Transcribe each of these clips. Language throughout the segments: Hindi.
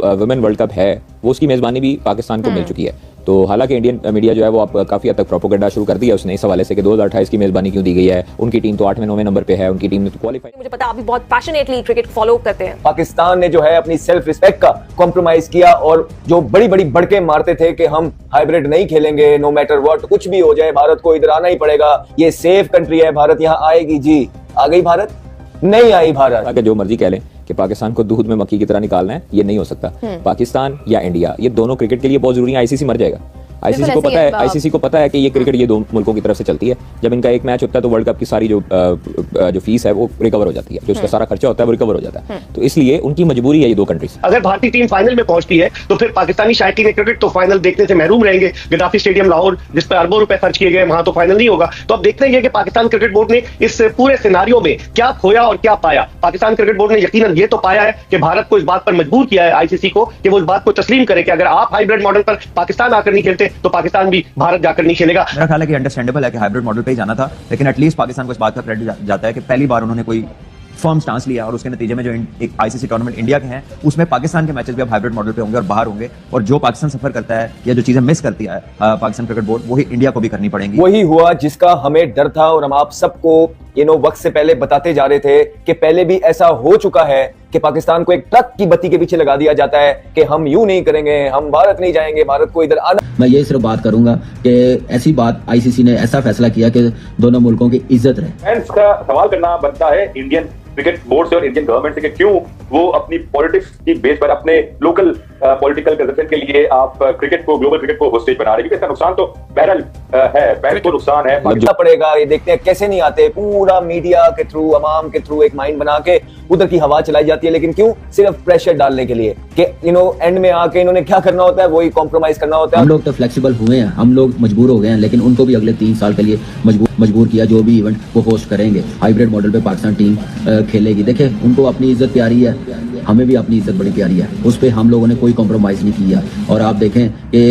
वुमेन वर्ल्ड कप है वो उसकी मेजबानी भी पाकिस्तान को मिल चुकी है। तो हालांकि इंडियन मीडिया जो है वो आप काफी हद तक प्रोपेगेंडा शुरू कर दिया उसने इस हवाले से कि 2028 की मेजबानी क्यों दी गई है, उनकी टीम तो 8वें 9वें नंबर पे है, उनकी टीम ने तो क्वालिफाई। मुझे पता आप भी बहुत पैशनेटली क्रिकेट फॉलो करते हैं। पाकिस्तान ने जो है अपनी सेल्फ रिस्पेक्ट का कॉम्प्रोमाइज किया और जो बड़ी बड़ी बड़के मारते थे कि हम हाइब्रिड नहीं खेलेंगे, नो मैटर व्हाट, कुछ भी हो जाए भारत को इधर आना ही पड़ेगा, ये सेफ कंट्री है, भारत यहाँ आएगी जी। आ गई भारत? नहीं आई भारत। जो मर्जी कह लें कि पाकिस्तान को दूध में मक्खी की तरह निकालना है, ये नहीं हो सकता। पाकिस्तान या इंडिया ये दोनों क्रिकेट के लिए बहुत जरूरी है। आईसीसी मर जाएगा। आईसीसी को पता है कि ये क्रिकेट ये दो मुल्कों की तरफ से चलती है। जब इनका एक मैच होता है तो वर्ल्ड कप की सारी जो फीस है वो रिकवर हो जाती है, जो उसका सारा खर्चा होता है वो रिकवर हो जाता है। तो इसलिए उनकी मजबूरी है ये दो कंट्रीज। अगर भारतीय टीम फाइनल में पहुंचती है तो फिर पाकिस्तानी शायकीन क्रिकेट तो फाइनल देखने से महरूम रहेंगे। गद्दाफी स्टेडियम लाहौर जिस पर अरबों रुपए खर्च किए गए, वहां तो फाइनल नहीं होगा। तो अब देखते हैं कि पाकिस्तान क्रिकेट बोर्ड ने इस पूरे सिनारियो में क्या खोया और क्या पाया। पाकिस्तान क्रिकेट बोर्ड ने यकीनन ये तो पाया है कि भारत को इस बात पर मजबूर किया है आईसीसी को कि वो इस बात को तस्लीम करे कि अगर आप हाइब्रिड मॉडल पर पाकिस्तान आकर नहीं खेलते तो पाकिस्तान भी भारत जाकर नहीं खेलेगा। मेरा ख्याल है कि अंडरस्टैंडेबल है कि हाइब्रिड मॉडल पे ही जाना था, लेकिन एटलीस्ट पाकिस्तान को इस बात का क्रेडिट जाता है कि पहली बार उन्होंने कोई फर्म स्टांस लिया और उसके नतीजे में जो एक आईसीसी टूर्नामेंट इंडिया के हैं उसमें पाकिस्तान के मैचेस भी अब हाइब्रिड मॉडल पे होंगे और बाहर होंगे। और जो पाकिस्तान सफर करता है या जो चीजें मिस करती है पाकिस्तान क्रिकेट बोर्ड, वही इंडिया को भी करनी पड़ेंगी। वही हुआ जिसका हमें डर था और हम आप सबको वक्त से पहले बताते जा रहे थे कि पहले भी ऐसा हो चुका है कि पाकिस्तान को एक ट्रक की बत्ती के पीछे लगा दिया जाता है कि हम यूं नहीं करेंगे, हम भारत नहीं जाएंगे, भारत को इधर आना। मैं ये सिर्फ बात करूंगा कि ऐसी बात आईसीसी ने ऐसा फैसला किया कि दोनों मुल्कों की इज्जत रहे। फैंस का सवाल करना बनता है इंडियन क्रिकेट बोर्ड से और इंडियन गवर्नमेंट से कि क्यों वो अपनी पॉलिटिक्स की बेस पर अपने लोकल पॉलिटिकल कंजम्पशन के लिए आप क्रिकेट को, ग्लोबल क्रिकेट को होस्टेज बना रहे हैं। क्योंकि इसका नुकसान तो बहरहाल है, फैंस को नुकसान है। पड़ेगा, ये देखते हैं कैसे नहीं आते। पूरा मीडिया के थ्रू, अवाम के थ्रू एक माइंड बना के उधर की हवा चलाई जाती है, लेकिन क्यों? सिर्फ प्रेशर डालने के लिए कि एंड में आके इन्होंने क्या करना होता है, वही कॉम्प्रोमाइज करना होता है। हम लोग तो फ्लेक्सिबल हुए हैं, हम लोग मजबूर हो गए हैं, लेकिन उनको भी अगले 3 साल के लिए मजबूर किया। जो भी इवेंट वो होस्ट करेंगे हाइब्रिड मॉडल पे पाकिस्तान टीम खेलेगी। देखें, उनको अपनी इज्जत प्यारी है, हमें भी अपनी इज्जत बड़ी प्यारी है, उस पर हम लोगों ने कोई कॉम्प्रोमाइज नहीं किया। और आप देखें कि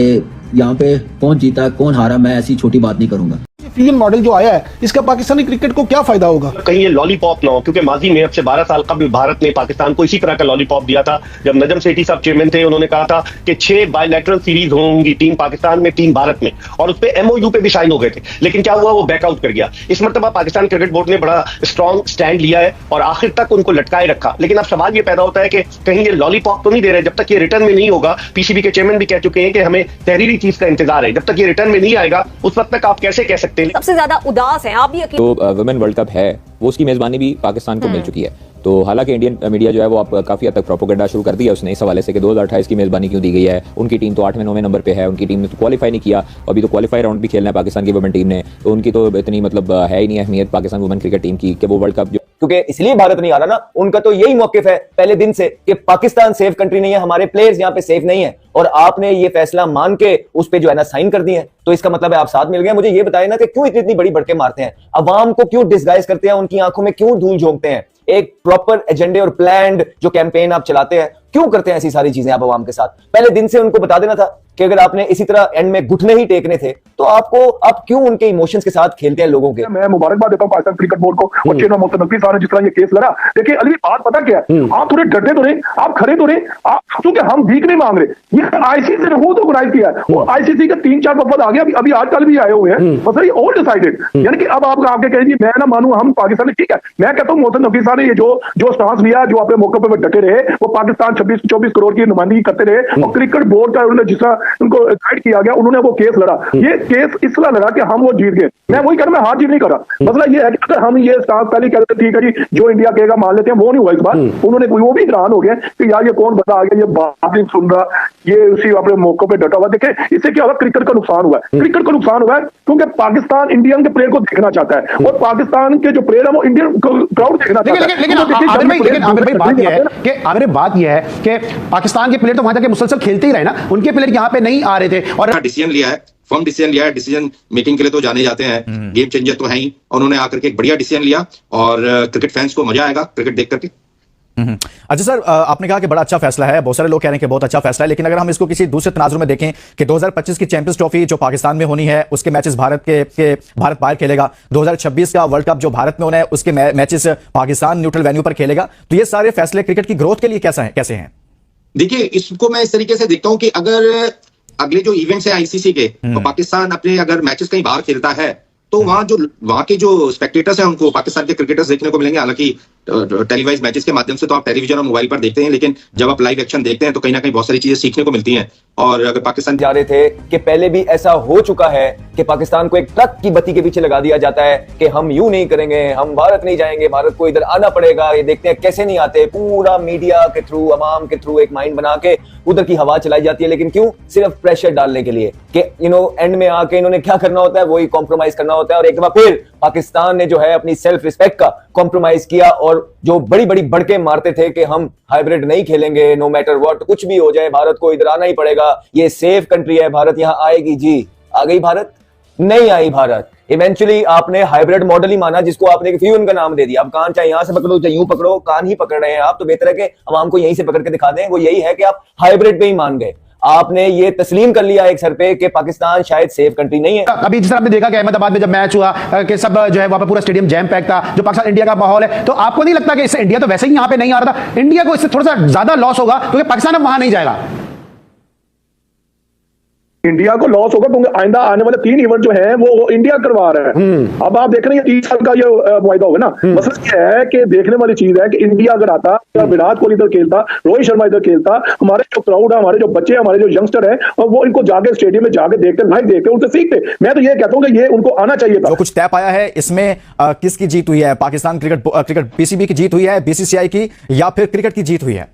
यहाँ पे कौन जीता कौन हारा, मैं ऐसी छोटी बात नहीं करूंगा। फ्यूजन मॉडल जो आया है इसका पाकिस्तानी क्रिकेट को क्या फायदा होगा? कहीं ये लॉलीपॉप ना हो, क्योंकि माजी में अब से 12 साल कबल भारत ने पाकिस्तान को इसी तरह का लॉलीपॉप दिया था। जब नजम सेठी साहब चेयरमैन थे, उन्होंने कहा था कि 6 बायलैटरल सीरीज होंगी, 3 पाकिस्तान में 3 भारत में, और उस पर एमओयू पे भी साइन हो गए थे। लेकिन क्या हुआ? वो बैकआउट कर गया। इस मरतबा पाकिस्तान क्रिकेट बोर्ड ने बड़ा स्ट्रॉन्ग स्टैंड लिया है और आखिर तक उनको लटकाए रखा। लेकिन अब सवाल ये पैदा होता है कि कहीं ये लॉलीपॉप तो नहीं दे रहे। जब तक ये रिटर्न में नहीं होगा, पीसीबी के चेयरमैन भी कह चुके हैं कि हमें तहरीरी चीज का इंतजार है, जब तक ये रिटर्न में नहीं आएगा उस वक्त तक आप कैसे कह सकते हैं? सबसे ज्यादा उदास हैं आप भी। तो वुमेन वर्ल्ड कप है वो उसकी मेजबानी भी पाकिस्तान को मिल चुकी है। तो हालांकि इंडियन मीडिया जो है वो आप काफी हद तक प्रोपेगेंडा शुरू कर दिया उसने इस हवाले से कि 2028 की मेजबानी क्यों दी गई है, उनकी टीम तो 8वें 9वें नंबर पे है, उनकी टीम ने तो क्वालिफाई नहीं किया, अभी तो क्वालिफाई राउंड भी खेलना है पाकिस्तान की वुमेन टीम ने, तो उनकी तो इतनी मतलब है ही नहीं अहमियत पाकिस्तान वुमेन क्रिकेट टीम की कि वो वर्ल्ड कप क्योंकि इसलिए भारत नहीं आ रहा ना, उनका तो यही मौकिफ है पहले दिन से कि पाकिस्तान सेफ कंट्री नहीं है, हमारे प्लेयर्स यहाँ पे सेफ नहीं है, और आपने ये फैसला मान के उस पे जो है ना साइन कर दिए हैं, तो इसका मतलब है आप साथ मिल गए। मुझे ये बताए ना कि क्यों इतनी बड़ी बड़के मारते हैं, अवाम को क्यों डिसगाइज करते हैं, उनकी आंखों में क्यों धूल झोंकते हैं। एक प्रॉपर एजेंडे और प्लान्ड जो कैंपेन आप चलाते हैं, क्यों करते हैं ऐसी सारी चीजें आप अवाम के साथ? पहले दिन से उनको बता देना था कि अगर आपने इसी तरह एंड में घुटने ही टेकने थे तो आप क्यों उनके इमोशंस के साथ खेलते हैं लोगों के? मैं मुबारकबाद देता हूं पाकिस्तान क्रिकेट बोर्ड को और चेयरमैन मोहम्मद नकवी साहब ने जिस तरह ये केस लड़ा। देखिए अली बात पता क्या है, आप थोड़े डरते तो रहे, आप खड़े तो रहे, आप क्योंकि हम भीख नहीं मांग रहे। ये आईसीसी ने खुद ऑर्गेनाइज किया है और आईसीसी के 3-4 वफद आ गए, अभी आजकल भी आए हुए हैं, मतलब ऑल डिसाइडेड। यानी कि अब आप आके कहें जी मैं ना मानूं, हम पाकिस्तान ठीक है, मैं कहता हूं मोहम्मद नकवी साहब ने ये जो स्टांस लिया, जो अपने मौके पर डटे रहे, वो पाकिस्तान 26-24 करोड़ की नुमाइंदगी करते रहे और क्रिकेट बोर्ड का उन्होंने जिस उनको गाइड किया गया, उन्होंने वो केस लड़ा। ये केस इसलिए लड़ा कि हम वो जीत गए। मैं वही कर, मैं हार जीत नहीं कर रहा। मसला ये है कि अगर हम ये स्टांस पहले कहते ठीक है जी जो इंडिया कहेगा मान लेते हैं, वो नहीं हुआ इस बार। उन्होंने वो भी हैरान हो गया कि यार ये कौन बता आ गया, ये बात नहीं सुन रहा, ये उसी अपने मौकों पे डटा हुआ। देखे इससे क्या होगा, क्रिकेट का नुकसान हुआ है, क्रिकेट का नुकसान हुआ है क्योंकि पाकिस्तान इंडियन के प्लेयर को देखना चाहता है और पाकिस्तान के जो प्लेयर है वो इंडियन क्राउड देखना चाहता है। लेकिन आमिर भाई बात यह है कि पाकिस्तान के प्लेयर तो वहां जाके मुसलसल खेलते ही रहे ना, उनके प्लेयर यहाँ पे नहीं आ रहे थे। और डिसीजन लिया है, फर्म डिसीजन लिया है, डिसीजन मेकिंग के लिए तो जाने जाते हैं, गेम चेंजर तो है ही, उन्होंने आकर के एक बढ़िया डिसीजन लिया और क्रिकेट फैंस को मजा आएगा क्रिकेट देख करके। अच्छा सर, आपने कहा कि बड़ा अच्छा फैसला है, बहुत सारे लोग कह रहे हैं कि बहुत अच्छा फैसला है, लेकिन अगर हम इसको किसी दूसरे तनाजुर में देखें कि 2025 की चैंपियंस ट्रॉफी जो पाकिस्तान में होनी है उसके मैचेस भारत बाहर खेलेगा, 2026 का वर्ल्ड कप जो भारत में होना है उसके मैचेस पाकिस्तान न्यूट्रल वेन्यू पर खेलेगा, तो ये सारे फैसले क्रिकेट की ग्रोथ के लिए कैसे हैं? देखिए, इसको मैं इस तरीके से देखता हूं कि अगर अगले जो इवेंट्स है आईसीसी के, तो पाकिस्तान अपने अगर मैचेस कहीं बाहर खेलता है तो वहां के जो स्पेक्टेटर्स हैं उनको पाकिस्तान के क्रिकेटर्स देखने को मिलेंगे। हालांकि टेलीवाइज मैचेस के माध्यम से तो आप टेलीविजन और मोबाइल पर देखते हैं, लेकिन जब आप लाइव एक्शन देखते हैं तो कहीं ना कहीं बहुत सारी चीजें सीखने को मिलती हैं। और अगर पाकिस्तान जा रहे थे कि पहले भी ऐसा हो चुका है कि पाकिस्तान को एक ट्रक की बत्ती के पीछे लगा दिया जाता है कि हम यूं नहीं करेंगे, हम भारत नहीं जाएंगे, भारत को इधर आना पड़ेगा। ये देखते हैं कैसे नहीं आते, पूरा मीडिया के थ्रू, अवाम के थ्रू एक माइंड बना के उधर की हवा चलाई जाती है। लेकिन क्यों? सिर्फ प्रेशर डालने के लिए कि एंड में आके इन्होंने क्या करना होता है, वही कॉम्प्रोमाइज करना होता है। और एक बार फिर पाकिस्तान ने जो है अपनी सेल्फ रिस्पेक्ट का कॉम्प्रोमाइज किया और जो बड़ी बड़ी बड़के मारते थे कि हम हाइब्रिड नहीं खेलेंगे, नो मैटर व्हाट, कुछ भी हो जाए भारत को इधर आना ही पड़ेगा, ये सेफ कंट्री है, भारत यहां आएगी। जी आ गई भारत? नहीं आई भारत। इवेंचुअली आपने हाइब्रिड मॉडल ही माना, जिसको आपने फ्यूजन का नाम दे दिया। अब कान चाहे यहां से पकड़ो चाहे यूं पकड़ो, कान ही पकड़ रहे हैं आप, तो बेहतर है कि आवाम को यहीं से पकड़ के दिखा दें। वो यही है कि आप हाइब्रिड पे ही मान गए, आपने ये तस्लीम कर लिया एक सर पे कि पाकिस्तान शायद सेफ कंट्री नहीं है। अभी जिस तरह आपने देखा कि अहमदाबाद में जब मैच हुआ कि सब जो है वहां पर पूरा स्टेडियम जैम पैक था, जो पाकिस्तान इंडिया का माहौल है, तो आपको नहीं लगता कि इससे इंडिया तो वैसे ही यहां पे नहीं आ रहा था, इंडिया को इससे थोड़ा सा ज्यादा लॉस होगा क्योंकि पाकिस्तान अब वहां नहीं जाएगा? इंडिया को लॉस होगा क्योंकि आइंदा आने वाले 3 इवेंट जो है वो इंडिया करवा रहा है। अब आप देख रहे हैं 30 साल का ये मुआहिदा होगा ना। मसला ये है कि देखने वाली चीज है कि इंडिया अगर आता, विराट कोहली इधर खेलता, रोहित शर्मा इधर खेलता, हमारे जो क्राउड है, हमारे जो बच्चे, हमारे जो यंगस्टर है, वो इनको जाके स्टेडियम में जाके देखते, लाइव देखते, उनसे सीखते। मैं तो ये कहता हूं कि ये उनको आना चाहिए था। जो कुछ तय पाया है इसमें किसकी जीत हुई है? पाकिस्तान क्रिकेट पीसीबी की जीत हुई है, बीसीसीआई की, या फिर क्रिकेट की जीत हुई है?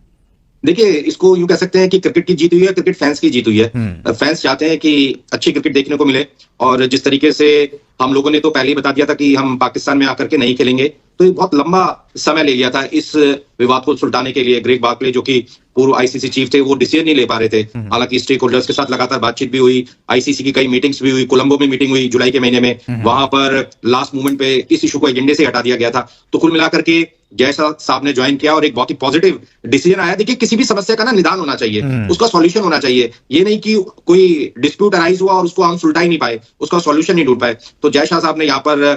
देखिए, इसको यूं कह सकते हैं कि क्रिकेट की जीत हुई है, क्रिकेट फैंस की जीत हुई है। फैंस चाहते हैं कि अच्छी क्रिकेट देखने को मिले, और जिस तरीके से हम लोगों ने तो पहले ही बता दिया था कि हम पाकिस्तान में आकर के नहीं खेलेंगे, तो ये बहुत लंबा समय ले लिया था इस विवाद को सुलझाने के लिए। ग्रेग बार्कले जो कि पूर्व आईसीसी चीफ थे, वो डिसीजन नहीं ले पा रहे थे। हालांकि स्टेक होल्डर्स के साथ लगातार बातचीत भी हुई, आईसीसी की कई मीटिंग्स भी हुई, कोलंबो में मीटिंग हुई जुलाई के महीने में, वहां पर लास्ट मोमेंट पे इस इशू को एजेंडे से हटा दिया गया था। तो कुल मिलाकर के जय साहब ने ज्वाइन किया और एक बहुत ही पॉजिटिव डिसीजन आया। देखिए, किसी भी समस्या का ना निदान होना चाहिए, उसका सॉल्यूशन होना चाहिए। ये नहीं कि कोई डिस्प्यूट अराइज हुआ और उसको हम सुलझा ही नहीं पाए, उसका सॉल्यूशन नहीं ढूंढ पाए। तो जय शाह साहब ने यहाँ पर